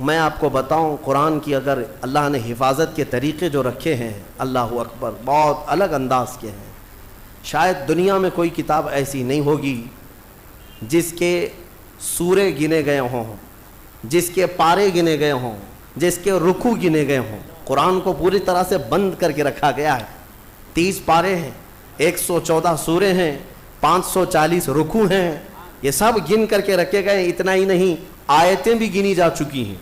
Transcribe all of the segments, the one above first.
میں آپ کو بتاؤں قرآن کی اگر اللہ نے حفاظت کے طریقے جو رکھے ہیں، اللہ اکبر، بہت الگ انداز کے ہیں. شاید دنیا میں کوئی کتاب ایسی نہیں ہوگی جس کے سورے گنے گئے ہوں، جس کے پارے گنے گئے ہوں، جس کے رکوع گنے گئے ہوں. قرآن کو پوری طرح سے بند کر کے رکھا گیا ہے. 30 پارے ہیں، 114 سورے ہیں، 540 رکوع ہیں. یہ سب گن کر کے رکھے گئے. اتنا ہی نہیں، آیتیں بھی گنی جا چکی ہیں،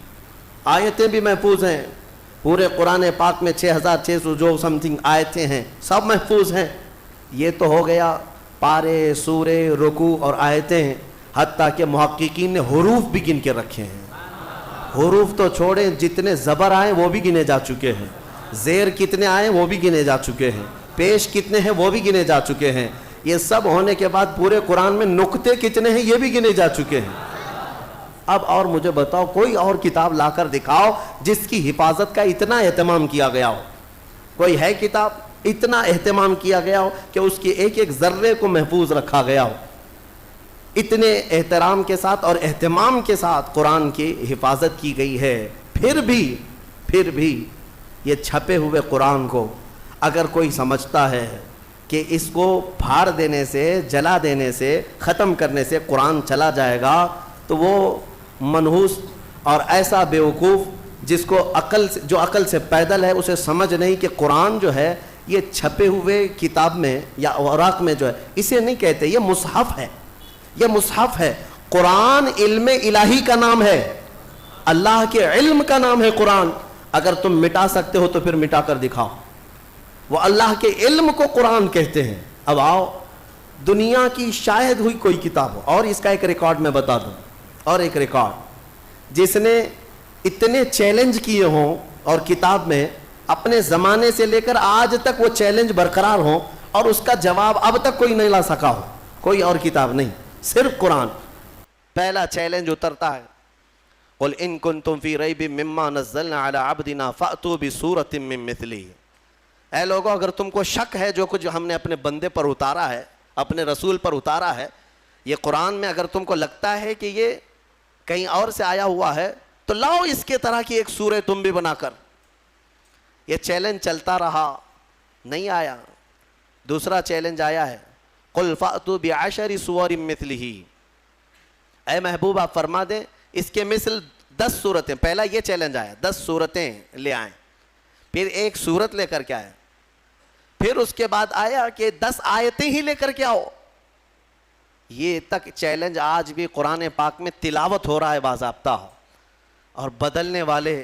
آیتیں بھی محفوظ ہیں. پورے قرآن پاک میں 6600 جو سمتھنگ آیتیں ہیں، سب محفوظ ہیں. یہ تو ہو گیا پارے، سورے، رکوع اور آیتیں. حتیٰ کہ محققین نے حروف بھی گن کے رکھے ہیں. حروف تو چھوڑیں، جتنے زبر آئے وہ بھی گنے جا چکے ہیں، زیر کتنے آئے وہ بھی گنے جا چکے ہیں، پیش کتنے ہیں وہ بھی گنے جا چکے ہیں. یہ سب ہونے کے بعد پورے قرآن میں نقطے کتنے ہیں یہ بھی گنے جا چکے ہیں. اب اور مجھے بتاؤ، کوئی اور کتاب لا کر دکھاؤ جس کی حفاظت کا اتنا اہتمام کیا گیا ہو. کوئی ہے کتاب اتنا اہتمام کیا گیا ہو کہ اس کی ایک ایک ذرے کو محفوظ رکھا گیا ہو؟ اتنے احترام کے ساتھ اور اہتمام کے ساتھ قرآن کی حفاظت کی گئی ہے. پھر بھی یہ چھپے ہوئے قرآن کو اگر کوئی سمجھتا ہے کہ اس کو پھاڑ دینے سے، جلا دینے سے، ختم کرنے سے قرآن چلا جائے گا، تو وہ منحوس اور ایسا بیوقوف جس کو جو عقل سے پیدل ہے، اسے سمجھ نہیں کہ قرآن جو ہے یہ چھپے ہوئے کتاب میں یا اوراق میں جو ہے، اسے نہیں کہتے. یہ مصحف ہے، یہ مصحف ہے. قرآن علم الہی کا نام ہے، اللہ کے علم کا نام ہے قرآن. اگر تم مٹا سکتے ہو تو پھر مٹا کر دکھاؤ. وہ اللہ کے علم کو قرآن کہتے ہیں. اب آؤ، دنیا کی شاید ہوئی کوئی کتاب ہو، اور اس کا ایک ریکارڈ میں بتا دوں، اور ایک ریکارڈ جس نے اتنے چیلنج کیے ہوں اور کتاب میں اپنے زمانے سے لے کر آج تک وہ چیلنج برقرار ہوں اور اس کا جواب اب تک کوئی نہیں لا سکا ہو. کوئی اور کتاب نہیں، صرف قرآن. پہلا چیلنج اترتا ہے، قل ان کنتم فی ریب مما نزلنا علی عبدنا فأتوا بسورۃ من مثلہ. اے لوگو، اگر تم کو شک ہے جو کچھ ہم نے اپنے بندے پر اتارا ہے، اپنے رسول پر اتارا ہے، یہ قرآن میں اگر تم کو لگتا ہے کہ یہ کہیں اور سے آیا ہوا ہے، تو لاؤ اس کے طرح کی ایک سورہ تم بھی بنا کر. یہ چیلنج چلتا رہا، نہیں آیا. دوسرا چیلنج آیا ہے، قل فأتوا بعشر سور مثلہ. اے محبوب آپ فرما دیں اس کے مثل 10 سورتیں. پہلا یہ چیلنج آیا، 10 سورتیں لے آئیں. پھر ایک سورت لے کر کے آئے. پھر اس کے بعد آیا کہ 10 آیتیں ہی لے کر کے آؤ. یہ تک چیلنج آج بھی قرآن پاک میں تلاوت ہو رہا ہے باضابطہ، اور بدلنے والے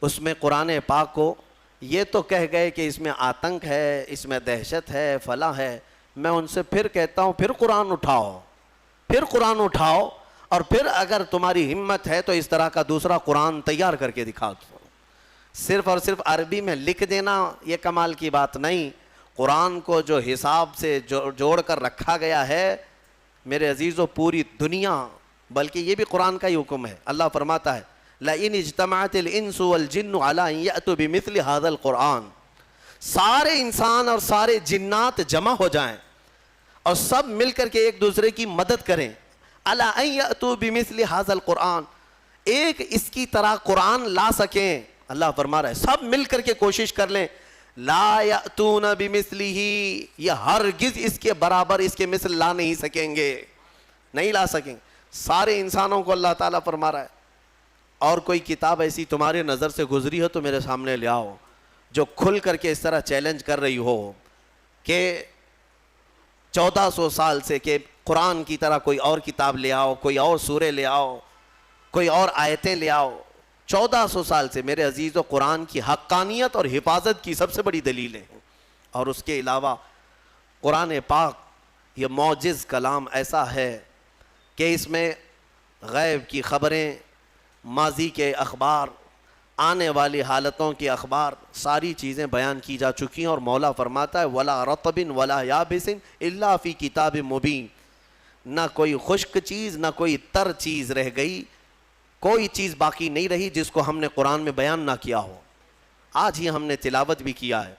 اس میں قرآن پاک کو یہ تو کہہ گئے کہ اس میں آتنک ہے، اس میں دہشت ہے، فلاں ہے. میں ان سے پھر کہتا ہوں، پھر قرآن اٹھاؤ، پھر قرآن اٹھاؤ، اور پھر اگر تمہاری ہمت ہے تو اس طرح کا دوسرا قرآن تیار کر کے دکھا دو. صرف اور صرف عربی میں لکھ دینا یہ کمال کی بات نہیں. قرآن کو جو حساب سے جوڑ کر رکھا گیا ہے میرے عزیزو، پوری دنیا، بلکہ یہ بھی قرآن کا ہی حکم ہے. اللہ فرماتا ہے لَإِنِ اجْتَمَعَتِ الْإِنسُ وَالْجِنُّ عَلَىٰ أَن يَأْتُوا بِمِثْلِ هَذَا الْقُرْآنِ. سارے انسان اور سارے جنات جمع ہو جائیں اور سب مل کر کے ایک دوسرے کی مدد کریں. عَلَىٰ أَن يَأْتُوا بِمِثْلِ هَذَا الْقُرْآنِ، ایک اس کی طرح قرآن لا سکیں. اللہ فرما رہا ہے سب مل کر کے کوشش کر لیں. لا یأتون بمثلہ، یہ ہرگز اس کے برابر، اس کے مثل لا نہیں سکیں گے، نہیں لا سکیں. سارے انسانوں کو اللہ تعالیٰ فرما رہا ہے. اور کوئی کتاب ایسی تمہارے نظر سے گزری ہو تو میرے سامنے لے آؤ، جو کھل کر کے اس طرح چیلنج کر رہی ہو کہ 1400 سال سے کہ قرآن کی طرح کوئی اور کتاب لے آؤ، کوئی اور سورے لے آؤ، کوئی اور آیتیں لے آؤ. 1400 سال سے میرے عزیز و قرآن کی حقانیت اور حفاظت کی سب سے بڑی دلیلیں ہیں. اور اس کے علاوہ قرآن پاک یہ معجز کلام ایسا ہے کہ اس میں غیب کی خبریں، ماضی کے اخبار، آنے والی حالتوں کے اخبار، ساری چیزیں بیان کی جا چکی ہیں. اور مولا فرماتا ہے وَلَا رَطْبٍ وَلَا يَابِسٍ إِلَّا فِي كِتَابٍ مُبِينٍ. نہ کوئی خشک چیز نہ کوئی تر چیز رہ گئی، کوئی چیز باقی نہیں رہی جس کو ہم نے قرآن میں بیان نہ کیا ہو. آج ہی ہم نے تلاوت بھی کیا ہے.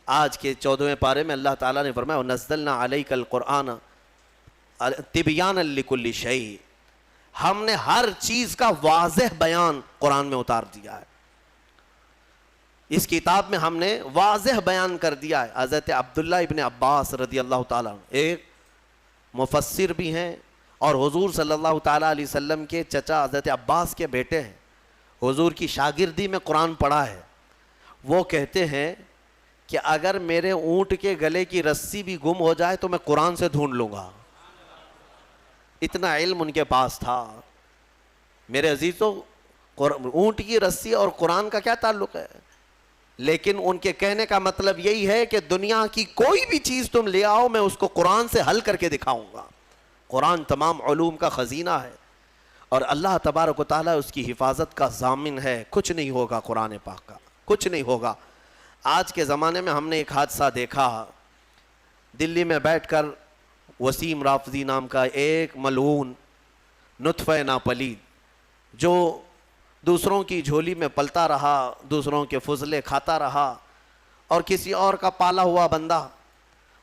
آج کے 14ویں پارے میں اللہ تعالیٰ نے فرمایا وَنَزَّلْنَا عَلَيْكَ الْقُرْآنَ تِبْيَانًا لِكُلِّ شَيْءٍ. ہم نے ہر چیز کا واضح بیان قرآن میں اتار دیا ہے. اس کتاب میں ہم نے واضح بیان کر دیا ہے. حضرت عبداللہ ابن عباس رضی اللہ تعالیٰ ایک مفسر بھی ہیں اور حضور صلی اللہ تعالیٰ علیہ وسلم کے چچا حضرت عباس کے بیٹے ہیں. حضور کی شاگردی میں قرآن پڑھا ہے. وہ کہتے ہیں کہ اگر میرے اونٹ کے گلے کی رسی بھی گم ہو جائے تو میں قرآن سے ڈھونڈ لوں گا. اتنا علم ان کے پاس تھا. میرے عزیزو, اونٹ کی رسی اور قرآن کا کیا تعلق ہے؟ لیکن ان کے کہنے کا مطلب یہی ہے کہ دنیا کی کوئی بھی چیز تم لے آؤ, میں اس کو قرآن سے حل کر کے دکھاؤں گا. قرآن تمام علوم کا خزینہ ہے اور اللہ تبارک و تعالیٰ اس کی حفاظت کا ضامن ہے. کچھ نہیں ہوگا قرآن پاک کا, کچھ نہیں ہوگا. آج کے زمانے میں ہم نے ایک حادثہ دیکھا. دلی میں بیٹھ کر وسیم رافضی نام کا ایک ملعون نطفہ ناپلید جو دوسروں کی جھولی میں پلتا رہا, دوسروں کے فضلے کھاتا رہا, اور کسی اور کا پالا ہوا بندہ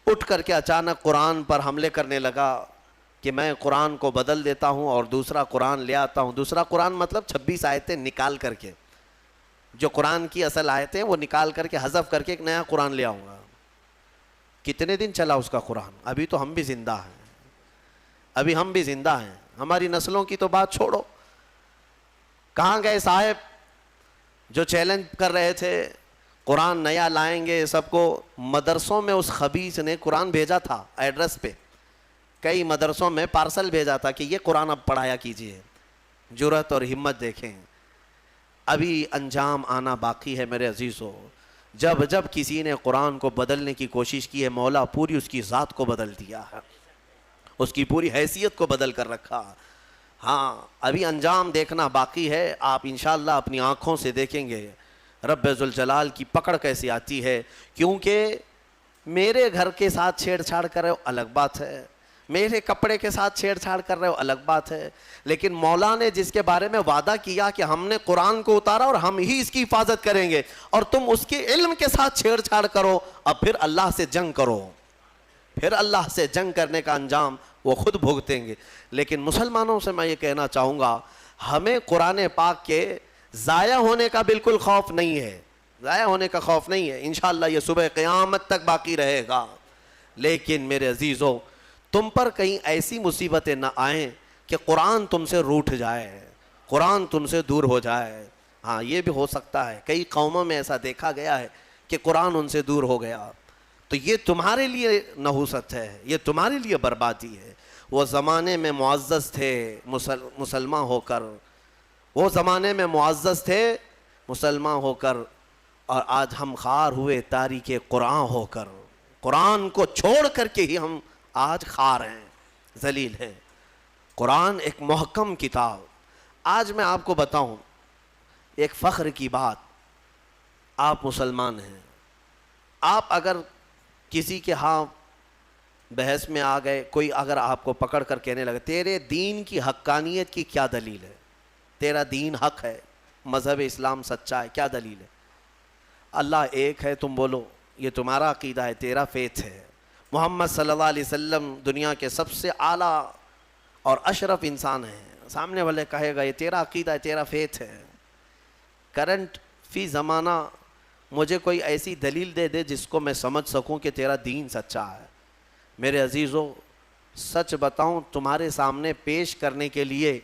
اٹھ کر کے اچانک قرآن پر حملے کرنے لگا کہ میں قرآن کو بدل دیتا ہوں اور دوسرا قرآن لے آتا ہوں. دوسرا قرآن مطلب 26 آیتیں نکال کر کے, جو قرآن کی اصل آیتیں وہ نکال کر کے حذف کر کے ایک نیا قرآن لے آؤں گا. کتنے دن چلا اس کا قرآن؟ ابھی تو ہم بھی زندہ ہیں, ابھی ہم بھی زندہ ہیں. ہماری نسلوں کی تو بات چھوڑو. کہاں گئے صاحب جو چیلنج کر رہے تھے قرآن نیا لائیں گے سب کو؟ مدرسوں میں اس خبیث نے قرآن بھیجا تھا ایڈریس پہ, کئی مدرسوں میں پارسل بھیجا تھا کہ یہ قرآن اب پڑھایا کیجئے. جرأت اور ہمت دیکھیں. ابھی انجام آنا باقی ہے میرے عزیزو. جب جب کسی نے قرآن کو بدلنے کی کوشش کی ہے, مولا پوری اس کی ذات کو بدل دیا ہے, اس کی پوری حیثیت کو بدل کر رکھا. ہاں, ابھی انجام دیکھنا باقی ہے. آپ انشاءاللہ اپنی آنکھوں سے دیکھیں گے رب ذوالجلال کی پکڑ کیسی آتی ہے. کیونکہ میرے گھر کے ساتھ چھیڑ چھاڑ کر رہے ہو الگ بات ہے, میرے کپڑے کے ساتھ چھیڑ چھاڑ کر رہے ہو الگ بات ہے, لیکن مولا نے جس کے بارے میں وعدہ کیا کہ ہم نے قرآن کو اتارا اور ہم ہی اس کی حفاظت کریں گے, اور تم اس کے علم کے ساتھ چھیڑ چھاڑ کرو, اب پھر اللہ سے جنگ کرو. پھر اللہ سے جنگ کرنے کا انجام وہ خود بھگتیں گے. لیکن مسلمانوں سے میں یہ کہنا چاہوں گا, ہمیں قرآن پاک کے ضائع ہونے کا بالکل خوف نہیں ہے, ضائع ہونے کا خوف نہیں ہے. انشاءاللہ یہ صبح قیامت تک باقی رہے گا. لیکن میرے عزیزو, تم پر کہیں ایسی مصیبتیں نہ آئیں کہ قرآن تم سے روٹھ جائے, قرآن تم سے دور ہو جائے. ہاں, یہ بھی ہو سکتا ہے. کئی قوموں میں ایسا دیکھا گیا ہے کہ قرآن ان سے دور ہو گیا, تو یہ تمہارے لیے نحوست ہے, یہ تمہارے لیے بربادی ہے. وہ زمانے میں معزز تھے مسلمان ہو کر, وہ زمانے میں معزز تھے مسلمان ہو کر, اور آج ہم خوار ہوئے تاریک قرآن ہو کر. قرآن کو چھوڑ کر کے ہی ہم آج خوار ہیں, ذلیل ہیں. قرآن ایک محکم کتاب. آج میں آپ کو بتاؤں ایک فخر کی بات, آپ مسلمان ہیں, آپ اگر کسی کے ہاں بحث میں آ گئے, کوئی اگر آپ کو پکڑ کر کہنے لگے تیرے دین کی حقانیت کی کیا دلیل ہے, تیرا دین حق ہے, مذہب اسلام سچا ہے, کیا دلیل ہے؟ اللہ ایک ہے تم بولو, یہ تمہارا عقیدہ ہے, تیرا فیتھ ہے. محمد صلی اللہ علیہ وسلم دنیا کے سب سے اعلیٰ اور اشرف انسان ہیں. سامنے والے کہے گا یہ تیرا عقیدہ ہے, تیرا فیتھ ہے. کرنٹ فی زمانہ مجھے کوئی ایسی دلیل دے دے جس کو میں سمجھ سکوں کہ تیرا دین سچا ہے. میرے عزیزو, سچ بتاؤں تمہارے سامنے پیش کرنے کے لیے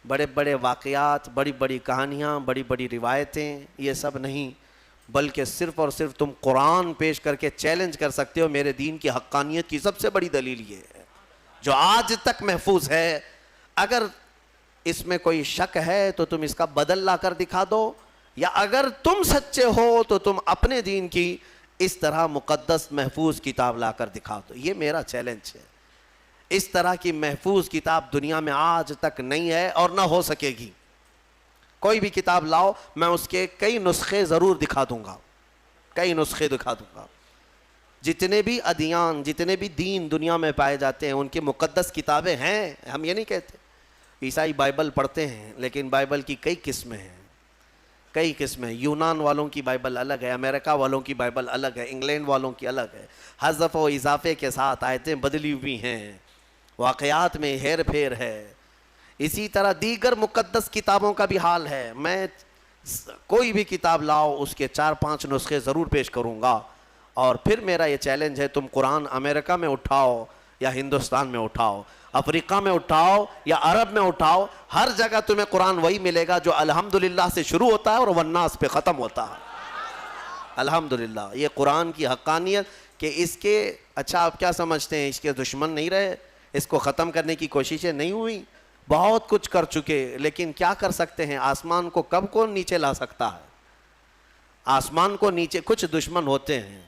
بڑے بڑے واقعات, بڑی بڑی کہانیاں, بڑی بڑی روایتیں, یہ سب نہیں, بلکہ صرف اور صرف تم قرآن پیش کر کے چیلنج کر سکتے ہو. میرے دین کی حقانیت کی سب سے بڑی دلیل یہ ہے جو آج تک محفوظ ہے. اگر اس میں کوئی شک ہے تو تم اس کا بدل لا کر دکھا دو, یا اگر تم سچے ہو تو تم اپنے دین کی اس طرح مقدس محفوظ کتاب لا کر دکھا دو. یہ میرا چیلنج ہے. اس طرح کی محفوظ کتاب دنیا میں آج تک نہیں ہے اور نہ ہو سکے گی. کوئی بھی کتاب لاؤ, میں اس کے کئی نسخے ضرور دکھا دوں گا, کئی نسخے دکھا دوں گا. جتنے بھی ادیان, جتنے بھی دین دنیا میں پائے جاتے ہیں ان کی مقدس کتابیں ہیں. ہم یہ نہیں کہتے. عیسائی بائبل پڑھتے ہیں, لیکن بائبل کی کئی قسمیں ہیں, کئی قسمیں. یونان والوں کی بائبل الگ ہے, امریکہ والوں کی بائبل الگ ہے, انگلینڈ والوں کی الگ ہے. حذف و اضافے کے ساتھ آیتیں بدلی ہوئی ہیں, واقعات میں ہیر پھیر ہے. اسی طرح دیگر مقدس کتابوں کا بھی حال ہے. میں کوئی بھی کتاب لاؤ اس کے 4-5 نسخے ضرور پیش کروں گا. اور پھر میرا یہ چیلنج ہے، تم قرآن امریکہ میں اٹھاؤ یا ہندوستان میں اٹھاؤ، افریقہ میں اٹھاؤ یا عرب میں اٹھاؤ، ہر جگہ تمہیں قرآن وہی ملے گا جو الحمدللہ سے شروع ہوتا ہے اور والناس پہ ختم ہوتا ہے. الحمدللہ. یہ قرآن کی حقانیت کہ اس کے، اچھا آپ کیا سمجھتے ہیں اس کے دشمن نہیں رہے، اس کو ختم کرنے کی کوششیں نہیں ہوئی؟ بہت کچھ کر چکے، لیکن کیا کر سکتے ہیں؟ آسمان کو کب کون نیچے لا سکتا ہے؟ آسمان کو نیچے کچھ دشمن ہوتے ہیں.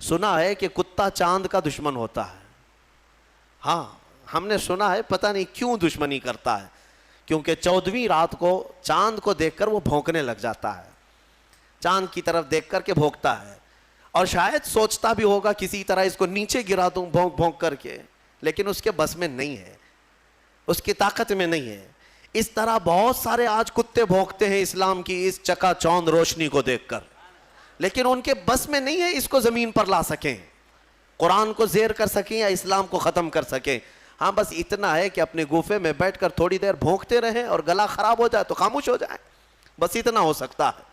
سنا ہے کہ کتا چاند کا دشمن ہوتا ہے. ہاں ہم نے سنا ہے، پتہ نہیں کیوں دشمنی کرتا ہے، کیونکہ 14ویں رات کو چاند کو دیکھ کر وہ بھونکنے لگ جاتا ہے، چاند کی طرف دیکھ کر کے بھونکتا ہے، اور شاید سوچتا بھی ہوگا کسی طرح اس کو نیچے گرا دوں بھونک بھونک کر کے، لیکن اس کے بس میں نہیں ہے، اس کی طاقت میں نہیں ہے. اس طرح بہت سارے آج کتے بھونکتے ہیں اسلام کی اس چکا چوند روشنی کو دیکھ کر، لیکن ان کے بس میں نہیں ہے اس کو زمین پر لا سکیں، قرآن کو زیر کر سکیں یا اسلام کو ختم کر سکیں. ہاں بس اتنا ہے کہ اپنے گوفے میں بیٹھ کر تھوڑی دیر بھونکتے رہیں اور گلا خراب ہو جائے تو خاموش ہو جائیں، بس اتنا ہو سکتا ہے.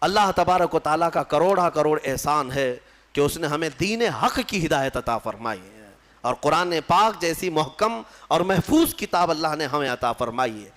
اللہ تبارک و تعالیٰ کا کروڑا کروڑ احسان ہے کہ اس نے ہمیں دین حق کی ہدایت عطا فرمائی ہے، اور قرآن پاک جیسی محکم اور محفوظ کتاب اللہ نے ہمیں عطا فرمائی ہے.